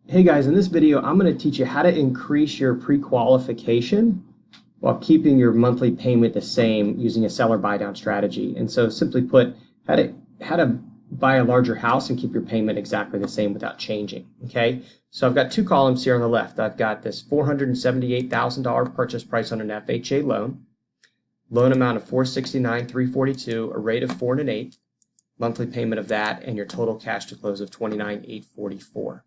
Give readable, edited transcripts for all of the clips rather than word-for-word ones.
Hey guys, in this video, I'm going to teach you how to increase your pre-qualification while keeping your monthly payment the same using a seller buy down strategy. And so simply put, how to buy a larger house and keep your payment exactly the same without changing. Okay, so I've got two columns here on the left. I've got this $478,000 purchase price on an FHA loan amount of $469,342, a rate of 4 1/8, monthly payment of that, and your total cash to close of $29,844.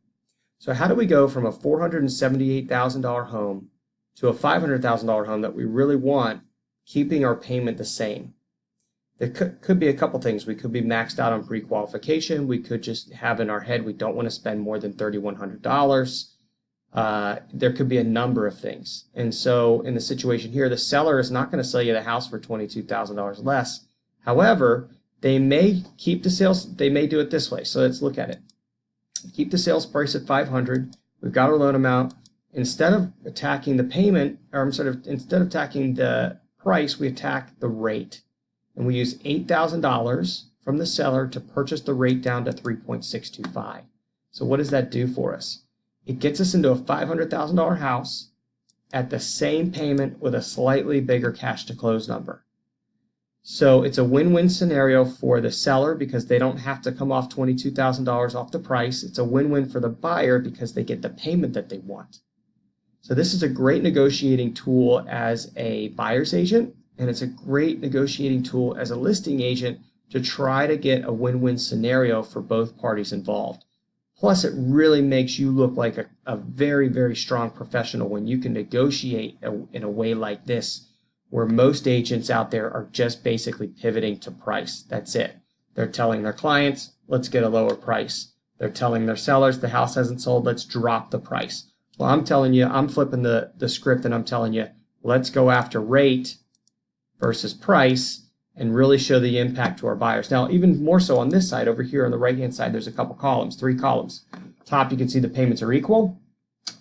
So how do we go from a $478,000 home to a $500,000 home that we really want, keeping our payment the same? There could be a couple things. We could be maxed out on pre-qualification. We could just have in our head we don't want to spend more than $3,100. There could be a number of things. And so in the situation here, the seller is not going to sell you the house for $22,000 less. However, they may keep the sales. They may do it this way. So let's look at it. Keep the sales price at $500. We've got our loan amount. Instead of attacking the payment, instead of attacking the price, we attack the rate. And we use $8,000 from the seller to purchase the rate down to 3.625. So what does that do for us? It gets us into a $500,000 house at the same payment with a slightly bigger cash to close number. So it's a win-win scenario for the seller because they don't have to come off $22,000 off the price. It's a win-win for the buyer because they get the payment that they want. So this is a great negotiating tool as a buyer's agent, and it's a great negotiating tool as a listing agent to try to get a win-win scenario for both parties involved. Plus, it really makes you look like a very, very strong professional when you can negotiate in a way like this, where most agents out there are just basically pivoting to price. That's it. They're telling their clients, let's get a lower price. They're telling their sellers, the house hasn't sold, let's drop the price. Well, I'm telling you, I'm flipping the script and I'm telling you, let's go after rate versus price and really show the impact to our buyers. Now, even more so on this side, over here on the right-hand side, there's a couple columns, 3 columns. Top, you can see the payments are equal.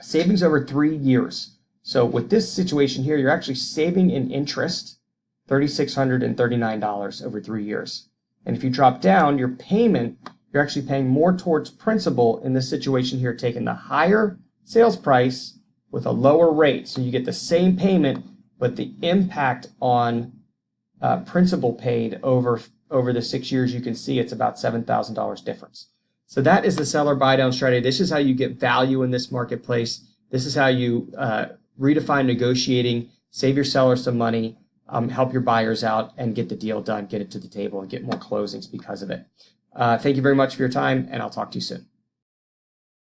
Savings over 3 years. So with this situation here, you're actually saving in interest $3,639 over 3 years. And if you drop down your payment, you're actually paying more towards principal in this situation here, taking the higher sales price with a lower rate. So you get the same payment, but the impact on principal paid over the 6 years, you can see it's about $7,000 difference. So that is the seller buy down strategy. This is how you get value in this marketplace. This is how you redefine negotiating, save your sellers some money, help your buyers out, and get the deal done, get it to the table, and get more closings because of it. Thank you very much for your time, and I'll talk to you soon.